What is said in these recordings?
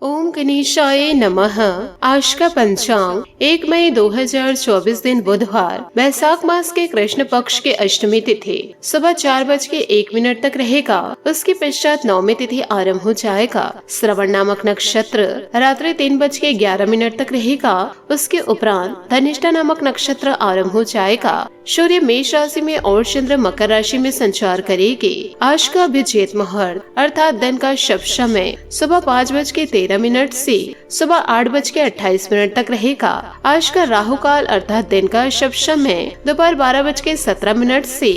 ओम गणेशाय नमः। आज का पंचांग 1 मई 2024 दिन बुधवार, वैशाख मास के कृष्ण पक्ष के अष्टमी तिथि सुबह 4:01 तक रहेगा। उसके पश्चात नवमी तिथि आरंभ हो जाएगा। श्रवण नामक नक्षत्र रात्रि 3:11 तक रहेगा। उसके उपरांत धनिष्ठा नामक नक्षत्र आरंभ हो जाएगा। सूर्य मेष राशि में और चंद्र मकर राशि में संचार करेगी। आज का अभिजीत मुहूर्त अर्थात दिन का शुभ समय सुबह 5:13 से सुबह 8:28 तक रहेगा। आज का राहु काल अर्थात दिन का शुभ समय दोपहर 12:17 से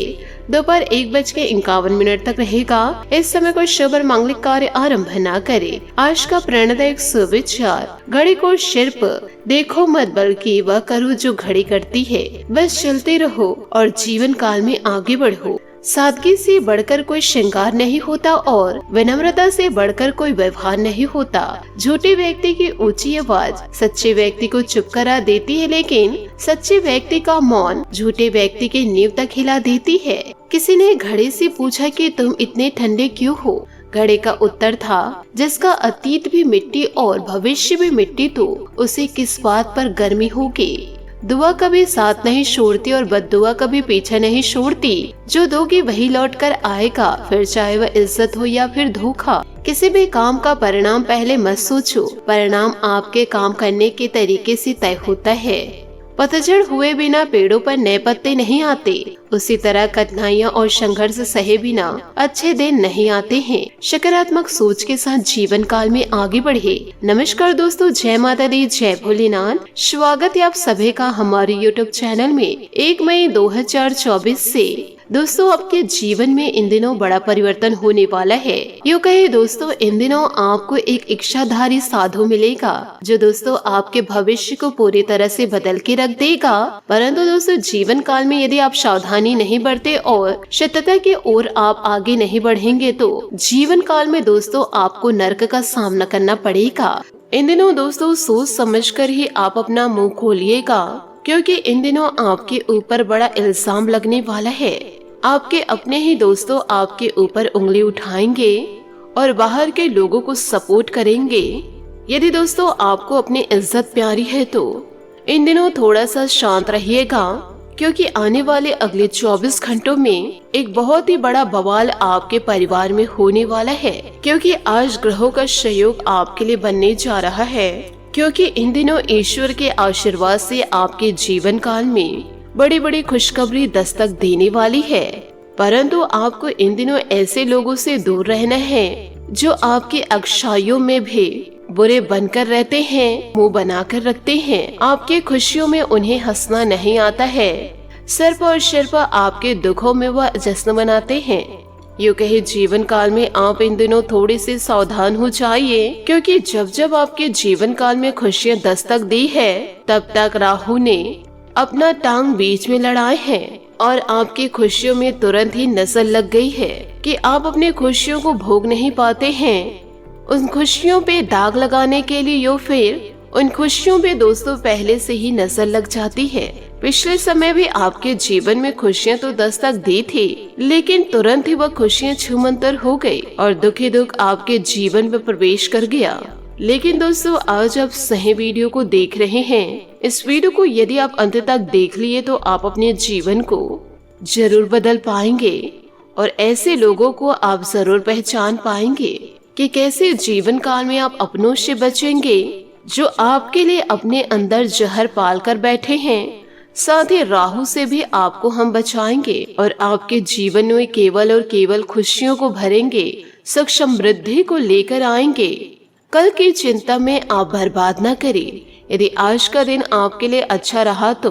दोपहर 1:51 तक रहेगा। इस समय कोई शुभ और मांगलिक कार्य आरंभ न करे। आज का प्रेरणादायक सुविचार, घड़ी को शिल्प देखो मत बल्कि वह करो जो घड़ी करती है। बस चलते रहो और जीवन काल में आगे बढ़ो। सादगी से बढ़कर कोई श्रृंगार नहीं होता और विनम्रता से बढ़कर कोई व्यवहार नहीं होता। झूठे व्यक्ति की ऊंची आवाज सच्चे व्यक्ति को चुप करा देती है, लेकिन सच्चे व्यक्ति का मौन झूठे व्यक्ति की नींव तक हिला देती है। किसी ने घड़ी से पूछा कि तुम इतने ठंडे क्यों हो? घड़ी का उत्तर था, जिसका अतीत भी मिट्टी और भविष्य भी मिट्टी, तो उसे किस बात पर गर्मी होगी। दुआ कभी साथ नहीं छोड़ती और बद्दुआ कभी पीछे नहीं छोड़ती। जो दोगे वही लौट कर आएगा, फिर चाहे वह इज्जत हो या फिर धोखा। किसी भी काम का परिणाम पहले मत सोचो, परिणाम आपके काम करने के तरीके से तय होता है। पतझड़ हुए बिना पेड़ों पर नए पत्ते नहीं आते, उसी तरह कठिनाइयाँ और संघर्ष सहे बिना अच्छे दिन नहीं आते हैं। सकारात्मक सोच के साथ जीवन काल में आगे बढ़े। नमस्कार दोस्तों, जय माता दी, जय भोलेनाथ। स्वागत है आप सभी का हमारे YouTube चैनल में। 1 मई 2024 से दोस्तों आपके जीवन में इन दिनों बड़ा परिवर्तन होने वाला है। यूँ कहे दोस्तों, इन दिनों आपको एक इच्छाधारी साधु मिलेगा जो दोस्तों आपके भविष्य को पूरी तरह से बदल के रख देगा। परंतु दोस्तों जीवन काल में यदि आप सावधानी नहीं बरते और सत्यता की ओर आप आगे नहीं बढ़ेंगे तो जीवन काल में दोस्तों आपको नर्क का सामना करना पड़ेगा। इन दिनों दोस्तों सोच समझकर ही आप अपना मुंह खोलिएगा, क्योंकि इन दिनों आपके ऊपर बड़ा इल्जाम लगने वाला है। आपके अपने ही दोस्तों आपके ऊपर उंगली उठाएंगे और बाहर के लोगों को सपोर्ट करेंगे। यदि दोस्तों आपको अपनी इज्जत प्यारी है तो इन दिनों थोड़ा सा शांत रहिएगा, क्योंकि आने वाले अगले 24 घंटों में एक बहुत ही बड़ा बवाल आपके परिवार में होने वाला है। क्योंकि आज ग्रहों का सहयोग आपके लिए बनने जा रहा है, क्योंकि इन दिनों ईश्वर के आशीर्वाद से आपके जीवन काल में बड़ी बड़ी खुशखबरी दस्तक देने वाली है। परंतु आपको इन दिनों ऐसे लोगों से दूर रहना है जो आपकी अच्छाइयों में भी बुरे बनकर रहते हैं, मुंह बनाकर रखते हैं। आपके खुशियों में उन्हें हंसना नहीं आता है, सिर्फ और सिर्फ आपके दुखों में वह जश्न मनाते हैं। यूँ कहे जीवन काल में आप इन दिनों थोड़े से सावधान हो जाइए, क्योंकि जब जब आपके जीवन काल में खुशियाँ दस्तक दी है तब तक राहु ने अपना टांग बीच में लड़ाए हैं और आपकी खुशियों में तुरंत ही नजर लग गई है कि आप अपनी खुशियों को भोग नहीं पाते हैं। उन खुशियों पे दाग लगाने के लिए या फिर उन खुशियों पे दोस्तों पहले से ही नजर लग जाती है। पिछले समय भी आपके जीवन में खुशियां तो दस्तक दी थी, लेकिन तुरंत ही वह खुशियां छूमंतर हो गई और दुखी दुख आपके जीवन में प्रवेश कर गया। लेकिन दोस्तों आज आप सही वीडियो को देख रहे हैं। इस वीडियो को यदि आप अंत तक देख लिए तो आप अपने जीवन को जरूर बदल पाएंगे और ऐसे लोगों को आप जरूर पहचान पाएंगे कि कैसे जीवन काल में आप अपनों से बचेंगे जो आपके लिए अपने अंदर जहर पाल कर बैठे हैं। साथ ही राहु से भी आपको हम बचाएंगे और आपके जीवन में केवल और केवल खुशियों को भरेंगे, सुख समृद्धि को लेकर आएंगे। कल की चिंता में आप बर्बाद न करें। यदि आज का दिन आपके लिए अच्छा रहा तो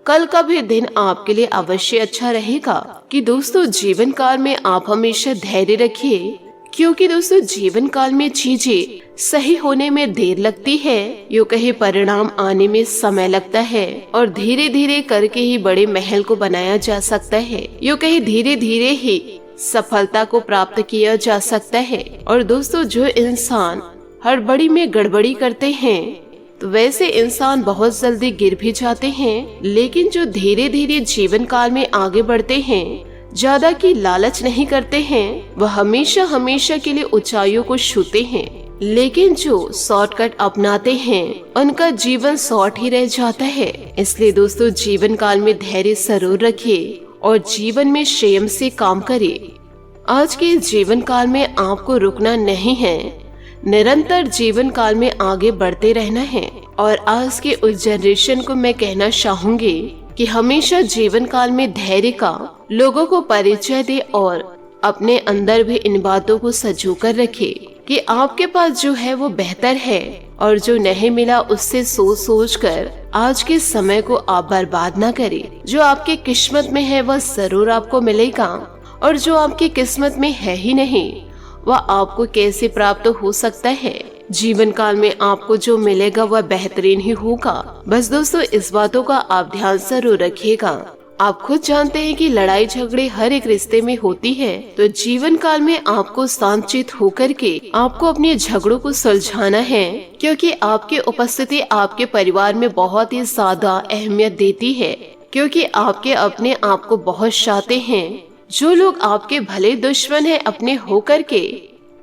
कल का भी दिन आपके लिए अवश्य अच्छा रहेगा। कि दोस्तों जीवन काल में आप हमेशा धैर्य रखिए, क्योंकि दोस्तों जीवन काल में चीजें सही होने में देर लगती है, यूँ कहे परिणाम आने में समय लगता है और धीरे धीरे करके ही बड़े महल को बनाया जा सकता है। यूँ कहे धीरे धीरे ही सफलता को प्राप्त किया जा सकता है। और दोस्तों जो इंसान हड़बड़ी में गड़बड़ी करते हैं तो वैसे इंसान बहुत जल्दी गिर भी जाते हैं, लेकिन जो धीरे धीरे जीवन काल में आगे बढ़ते हैं, ज्यादा की लालच नहीं करते हैं, वह हमेशा हमेशा के लिए ऊंचाइयों को छूते हैं। लेकिन जो शॉर्टकट अपनाते हैं उनका जीवन शॉर्ट ही रह जाता है। इसलिए दोस्तों जीवन काल में धैर्य जरूर रखिए और जीवन में संयम से काम करिए। आज के जीवन काल में आपको रुकना नहीं है, निरंतर जीवन काल में आगे बढ़ते रहना है। और आज के उस जनरेशन को मैं कहना चाहूंगी कि हमेशा जीवन काल में धैर्य का लोगों को परिचय दे और अपने अंदर भी इन बातों को सजो कर रखे कि आपके पास जो है वो बेहतर है और जो नहीं मिला उससे सोच सोच कर आज के समय को आप बर्बाद ना करें। जो आपकी किस्मत में है वह जरूर आपको मिलेगा और जो आपकी किस्मत में है ही नहीं वह आपको कैसे प्राप्त हो सकता है। जीवन काल में आपको जो मिलेगा वह बेहतरीन ही होगा। बस दोस्तों इस बातों का आप ध्यान जरूर रखिएगा। आप खुद जानते हैं कि लड़ाई झगड़े हर एक रिश्ते में होती है, तो जीवन काल में आपको शांतचित्त होकर के आपको अपने झगड़ों को सुलझाना है, क्योंकि आपकी उपस्थिति आपके परिवार में बहुत ही ज्यादा अहमियत देती है। क्योंकि आपके अपने आप को बहुत चाहते हैं। जो लोग आपके भले दुश्मन हैं अपने होकर के,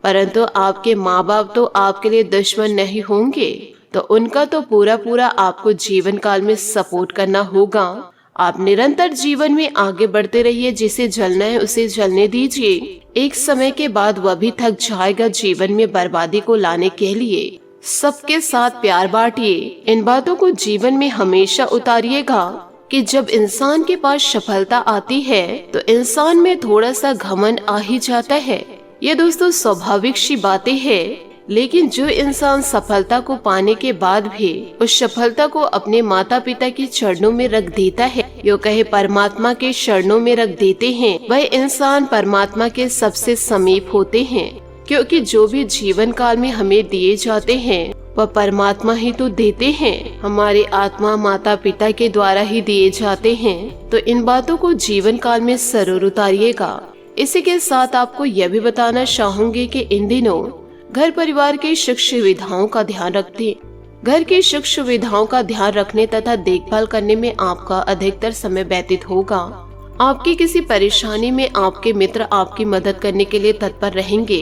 परंतु आपके माँ बाप तो आपके लिए दुश्मन नहीं होंगे, तो उनका तो पूरा आपको जीवन काल में सपोर्ट करना होगा। आप निरंतर जीवन में आगे बढ़ते रहिए। जिसे जलना है उसे जलने दीजिए। एक समय के बाद वह भी थक जाएगा जीवन में बर्बादी को लाने के लिए। सबके साथ प्यार बांटिए। इन बातों को जीवन में हमेशा उतारिएगा कि जब इंसान के पास सफलता आती है तो इंसान में थोड़ा सा घमंड आ ही जाता है। ये दोस्तों स्वाभाविक सी बातें हैं। लेकिन जो इंसान सफलता को पाने के बाद भी उस सफलता को अपने माता पिता के चरणों में रख देता है, यो कहे परमात्मा के चरणों में रख देते हैं, वह इंसान परमात्मा के सबसे समीप होते हैं। क्योंकि जो भी जीवन काल में हमें दिए जाते हैं वह परमात्मा ही तो देते हैं। हमारे आत्मा माता पिता के द्वारा ही दिए जाते हैं। तो इन बातों को जीवन काल में जरूर उतारिएगा। इसी के साथ आपको यह भी बताना चाहूंगी कि इन दिनों घर परिवार की सुख सुविधाओं का ध्यान रखते। घर की सुख सुविधाओं का ध्यान रखने तथा देखभाल करने में आपका अधिकतर समय व्यतीत होगा। आपकी किसी परेशानी में आपके मित्र आपकी मदद करने के लिए तत्पर रहेंगे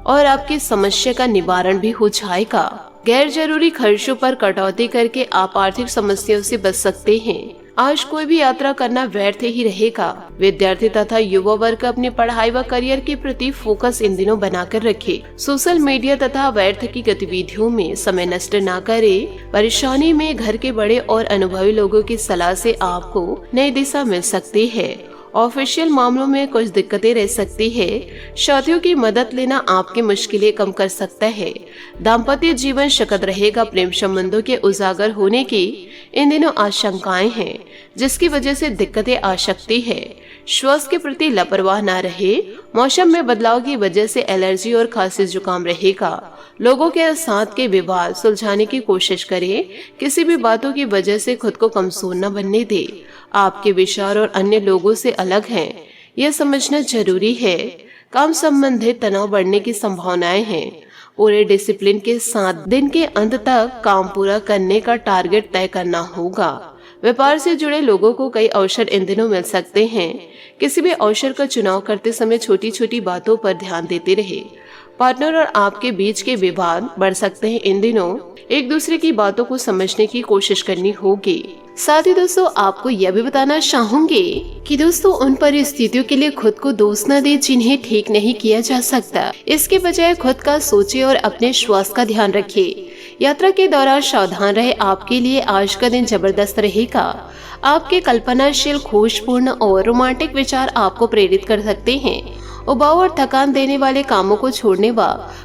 और आपकी समस्या का निवारण भी हो जाएगा। गैर जरूरी खर्चों पर कटौती करके आप आर्थिक समस्याओं से बच सकते हैं। आज कोई भी यात्रा करना व्यर्थ ही रहेगा। विद्यार्थी तथा युवा वर्ग अपनी पढ़ाई व करियर के प्रति फोकस इन दिनों बनाकर रखे। सोशल मीडिया तथा व्यर्थ की गतिविधियों में समय नष्ट न करे। परेशानी में घर के बड़े और अनुभवी लोगों की सलाह से आपको नई दिशा मिल सकती है। ऑफिशियल मामलों में कुछ दिक्कतें रह सकती है। साथियों की मदद लेना आपकी मुश्किलें कम कर सकता है। दाम्पत्य जीवन शकद रहेगा। प्रेम संबंधों के उजागर होने की इन दिनों आशंकाएं हैं, जिसकी वजह से दिक्कतें आ सकती है। स्वास्थ्य के प्रति लापरवाह न रहे। मौसम में बदलाव की वजह से एलर्जी और खांसी जुकाम रहेगा। लोगों के साथ के विवाद सुलझाने की कोशिश करें। किसी भी बातों की वजह से खुद को कमजोर न बनने दे। आपके विचार और अन्य लोगों से अलग हैं, यह समझना जरूरी है। काम संबंधित तनाव बढ़ने की संभावनाएं हैं। पूरे डिसिप्लिन के साथ दिन के अंत तक काम पूरा करने का टारगेट तय करना होगा। व्यापार से जुड़े लोगों को कई अवसर इन दिनों मिल सकते हैं। किसी भी अवसर का चुनाव करते समय छोटी छोटी बातों पर ध्यान देते रहे। पार्टनर और आपके बीच के विवाद बढ़ सकते हैं। इन दिनों एक दूसरे की बातों को समझने की कोशिश करनी होगी। साथ ही दोस्तों आपको यह भी बताना चाहूंगी कि दोस्तों उन परिस्थितियों के लिए खुद को दोष न दे जिन्हें ठीक नहीं किया जा सकता। इसके बजाय खुद का सोचे और अपने स्वास्थ्य का ध्यान रखें। यात्रा के दौरान सावधान रहे। आपके लिए आज का दिन जबरदस्त रहेगा। आपके कल्पनाशील, खोजपूर्ण और रोमांटिक विचार आपको प्रेरित कर सकते हैं। उबाऊ और थकान देने वाले कामों को छोड़ने व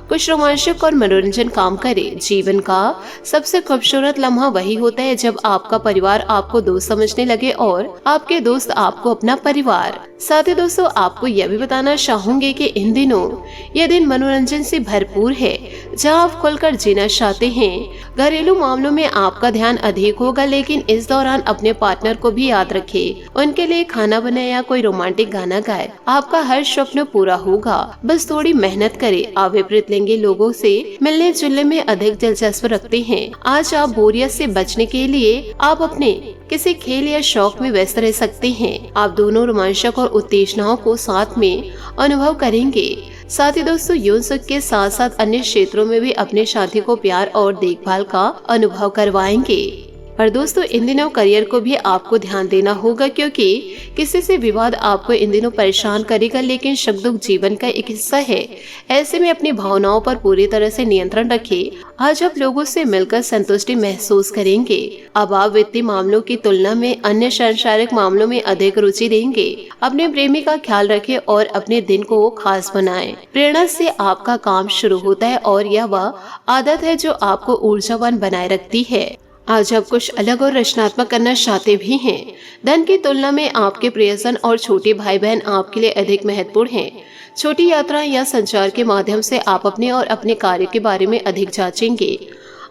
कुछ रोमांचक और मनोरंजन काम करें। जीवन का सबसे खूबसूरत लम्हा वही होता है जब आपका परिवार आपको दोस्त समझने लगे और आपके दोस्त आपको अपना परिवार। साथ ही दोस्तों आपको यह भी बताना चाहूंगी कि इन दिनों यह दिन मनोरंजन से भरपूर है, जहां आप खुलकर जीना चाहते हैं। घरेलू मामलों में आपका ध्यान अधिक होगा, लेकिन इस दौरान अपने पार्टनर को भी याद रखें। उनके लिए खाना बनाए या कोई रोमांटिक गाना गाए। आपका हर स्वप्न पूरा होगा। बस थोड़ी मेहनत करें। आप विपरीत लिंगी लोगों से मिलने जुलने में अधिक दिलचस्प रखते हैं। आज आप बोरियत से बचने के लिए आप अपने किसी खेल या शौक में व्यस्त रह सकते हैं। आप दोनों रोमांचक और उत्तेजनाओं को साथ में अनुभव करेंगे। साथ ही दोस्तों यौन सुख के साथ साथ अन्य क्षेत्रों में भी अपने साथी को प्यार और देखभाल का अनुभव करवाएंगे। पर दोस्तों इन दिनों करियर को भी आपको ध्यान देना होगा, क्योंकि किसी से विवाद आपको इन दिनों परेशान करेगा, लेकिन सुख दुख जीवन का एक हिस्सा है। ऐसे में अपनी भावनाओं पर पूरी तरह से नियंत्रण रखें। आज आप लोगों से मिलकर संतुष्टि महसूस करेंगे। अब आप वित्तीय मामलों की तुलना में अन्य सांसारिक मामलों में अधिक रुचि देंगे। अपने प्रेमी का ख्याल रखें और अपने दिन को खास बनाएं। प्रेरणा से आपका काम शुरू होता है और यह वह आदत है जो आपको ऊर्जावान बनाए रखती है। आज आप कुछ अलग और रचनात्मक करना चाहते भी हैं। धन की तुलना में आपके प्रियजन और छोटे भाई बहन आपके लिए अधिक महत्वपूर्ण हैं। छोटी यात्राएं या संचार के माध्यम से आप अपने और अपने कार्य के बारे में अधिक जांचेंगे।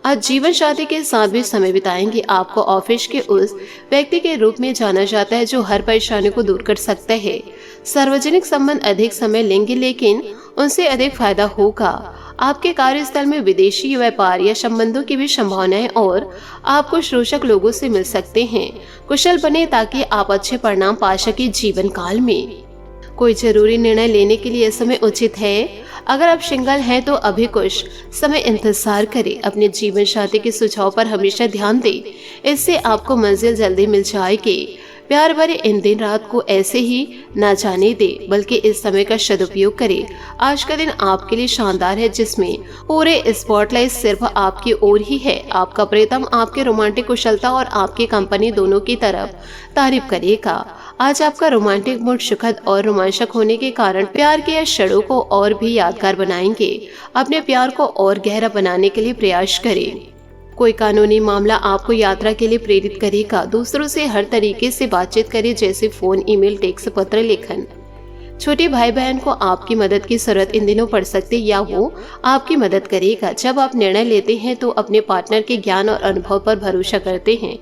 आज जीवन साथी के साथ भी समय बिताएंगे। आपको ऑफिस के उस व्यक्ति के रूप में जाना जाता है जो हर परेशानी को दूर कर सकता है। सार्वजनिक संबंध अधिक समय लेंगे, लेकिन उनसे अधिक फायदा होगा। आपके कार्यस्थल में विदेशी व्यापार या संबंधों की भी संभावनाएं और आप कुछ रोचक लोगों से मिल सकते हैं। कुशल बने ताकि आप अच्छे परिणाम पा सके। जीवन काल में कोई जरूरी निर्णय लेने के लिए समय उचित है। अगर आप सिंगल हैं तो अभी कुछ समय इंतजार करें। अपने जीवन साथी के सुझाव पर हमेशा ध्यान दें, इससे आपको मंजिल जल्दी मिल जाएगी। प्यार भरे इन दिन रात को ऐसे ही ना जाने दे, बल्कि इस समय का सदुपयोग करें। आज का दिन आपके लिए शानदार है, जिसमें पूरे स्पॉटलाइट सिर्फ आपकी ओर ही है। आपका प्रियतम आपके रोमांटिक कुशलता और आपकी कंपनी दोनों की तरफ तारीफ करेगा। आज आपका रोमांटिक मूड सुखद और रोमांचक होने के कारण प्यार के क्षणों को और भी यादगार बनाएंगे। अपने प्यार को और गहरा बनाने के लिए प्रयास करें। कोई कानूनी मामला आपको यात्रा के लिए प्रेरित करेगा। दूसरों से हर तरीके से बातचीत करें, जैसे फोन, ईमेल, टेक्स्ट, पत्र लेखन। छोटे भाई बहन को आपकी मदद की जरूरत इन दिनों पड़ सकती है या वो आपकी मदद करेगा। जब आप निर्णय लेते हैं तो अपने पार्टनर के ज्ञान और अनुभव पर भरोसा करते हैं।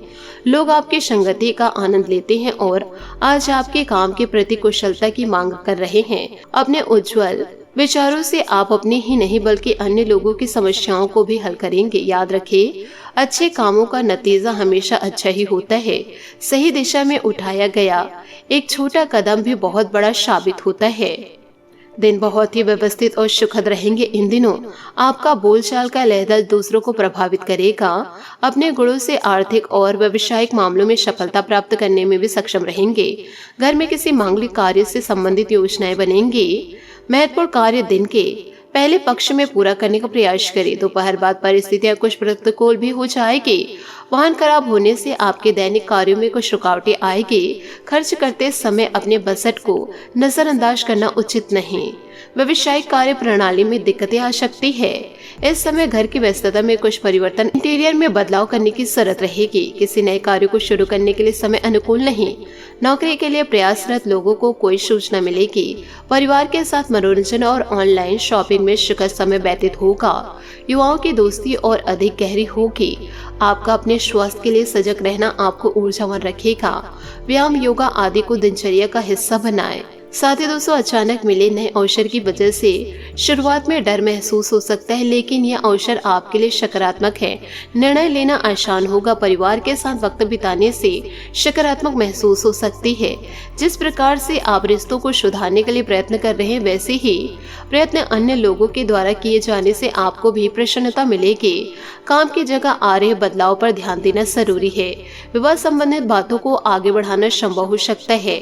लोग आपकी संगति का आनंद लेते हैं और आज आपके काम के प्रति कुशलता की मांग कर रहे हैं। अपने उज्जवल विचारों से आप अपने ही नहीं बल्कि अन्य लोगों की समस्याओं को भी हल करेंगे। याद रखें, अच्छे कामों का नतीजा हमेशा अच्छा ही होता है। सही दिशा में उठाया गया एक छोटा कदम भी बहुत बड़ा साबित होता है। दिन बहुत ही व्यवस्थित और सुखद रहेंगे। इन दिनों आपका बोलचाल का लहजा दूसरों को प्रभावित करेगा। अपने गुणों से आर्थिक और व्यवसायिक मामलों में सफलता प्राप्त करने में भी सक्षम रहेंगे। घर में किसी मांगलिक कार्य से संबंधित योजनाएं बनेंगी। महत्वपूर्ण कार्य दिन के पहले पक्ष में पूरा करने का प्रयास करें। दोपहर बाद परिस्थितियां कुछ प्रतिकूल भी हो जाएगी। वाहन खराब होने से आपके दैनिक कार्यों में कुछ रुकावटें आएगी। खर्च करते समय अपने बजट को नजरअंदाज करना उचित नहीं। व्यवसायिक कार्य प्रणाली में दिक्कतें आ सकती है। इस समय घर की व्यस्तता में कुछ परिवर्तन, इंटीरियर में बदलाव करने की जरूरत रहेगी। किसी नए कार्य को शुरू करने के लिए समय अनुकूल नहीं। नौकरी के लिए प्रयासरत लोगों को कोई सूचना मिलेगी। परिवार के साथ मनोरंजन और ऑनलाइन शॉपिंग में सुखद समय व्यतीत होगा। युवाओं की दोस्ती और अधिक गहरी होगी। आपका अपने स्वास्थ्य के लिए सजग रहना आपको ऊर्जावान रखेगा। व्यायाम, योगा आदि को दिनचर्या का हिस्सा बनाएं। साथ ही दोस्तों, अचानक मिले नए अवसर की वजह से शुरुआत में डर महसूस हो सकता है, लेकिन यह अवसर आपके लिए सकारात्मक है। निर्णय लेना आसान होगा। परिवार के साथ वक्त बिताने से सकारात्मक महसूस हो सकती है। जिस प्रकार से आप रिश्तों को सुधारने के लिए प्रयत्न कर रहे हैं, वैसे ही प्रयत्न अन्य लोगों के द्वारा किए जाने से आपको भी प्रसन्नता मिलेगी। काम की जगह आ रहे बदलाव पर ध्यान देना जरूरी है। विवाह संबंधित बातों को आगे बढ़ाना संभव हो सकता है।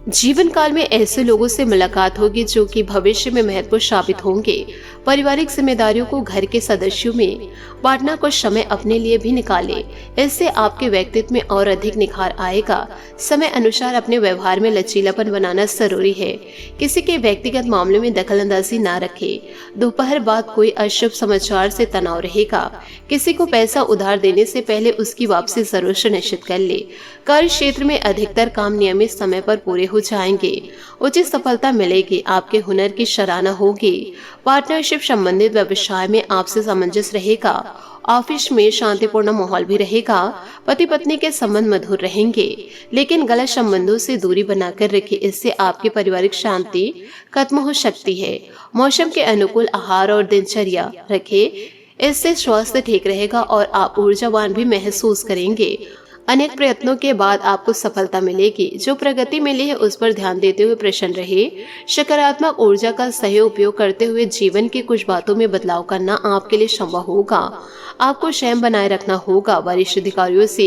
जीवन काल में ऐसे लोगों से मुलाकात होगी जो कि भविष्य में महत्वपूर्ण साबित होंगे। पारिवारिक जिम्मेदारियों को घर के सदस्यों में बांटना, कुछ समय अपने लिए भी निकालें। इससे आपके व्यक्तित्व में और अधिक निखार आएगा। समय अनुसार अपने व्यवहार में लचीलापन बनाना जरूरी है। किसी के व्यक्तिगत मामले में दखलंदाजी न रखें। दोपहर बाद कोई अशुभ समाचार से तनाव रहेगा। किसी को पैसा उधार देने से पहले उसकी वापसी जरूर सुनिश्चित कर ले। कार्य क्षेत्र में अधिकतर काम नियमित समय पर पूरे हो जाएंगे। उचित सफलता मिलेगी। आपके हुनर की सराहना होगी। पार्टनरशिप संबंधित व्यवसाय में आपसे सामंजस्य रहेगा। ऑफिस में शांतिपूर्ण माहौल भी रहेगा। पति पत्नी के संबंध मधुर रहेंगे, लेकिन गलत संबंधों से दूरी बनाकर रखें। इससे आपकी पारिवारिक शांति खत्म हो सकती है। मौसम के अनुकूल आहार और दिनचर्या रखें। इससे स्वास्थ्य ठीक रहेगा और आप ऊर्जावान भी महसूस करेंगे। अनेक प्रयत्नों के बाद आपको सफलता मिलेगी। जो प्रगति मिली है उस पर ध्यान देते हुए प्रसन्न रहे। सकारात्मक ऊर्जा का सही उपयोग करते हुए जीवन की कुछ बातों में बदलाव करना आपके लिए संभव होगा। आपको संयम बनाए रखना होगा। वरिष्ठ अधिकारियों से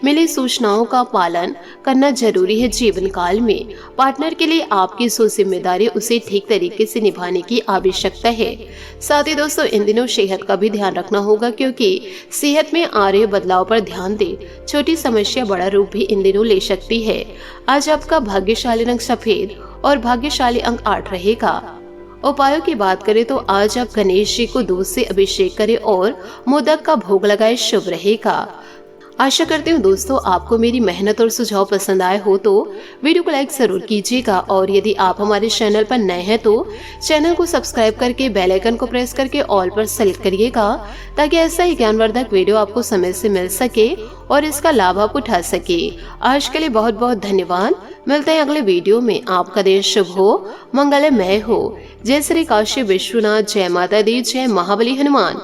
मिली सूचनाओं का पालन करना जरूरी है। जीवन काल में पार्टनर के लिए आपकी सो जिम्मेदारी उसे ठीक तरीके से निभाने की आवश्यकता है। साथ ही दोस्तों, इन दिनों सेहत का भी ध्यान रखना होगा, क्योंकि सेहत में आ रहे बदलाव पर ध्यान दें। छोटी समस्या बड़ा रूप भी इन दिनों ले सकती है। आज आपका भाग्यशाली रंग सफेद और भाग्यशाली अंक 8 रहेगा। उपायों की बात करें तो आज आप गणेश जी को दूध से अभिषेक करें और मोदक का भोग लगाए, शुभ रहेगा। आशा करती हूँ दोस्तों आपको मेरी मेहनत और सुझाव पसंद आए हो तो वीडियो को लाइक जरूर कीजिएगा, और यदि आप हमारे चैनल पर नए हैं तो चैनल को सब्सक्राइब करके बेल आइकन को प्रेस करके ऑल पर सेलेक्ट करिएगा, ताकि ऐसा ही ज्ञानवर्धक वीडियो आपको समय से मिल सके और इसका लाभ आप उठा सके। आज के लिए बहुत बहुत धन्यवाद। मिलते हैं अगले वीडियो में। आपका दिन शुभ हो, मंगलमय हो। जय श्री काशी विश्वनाथ, जय माता दी, जय महाबली हनुमान।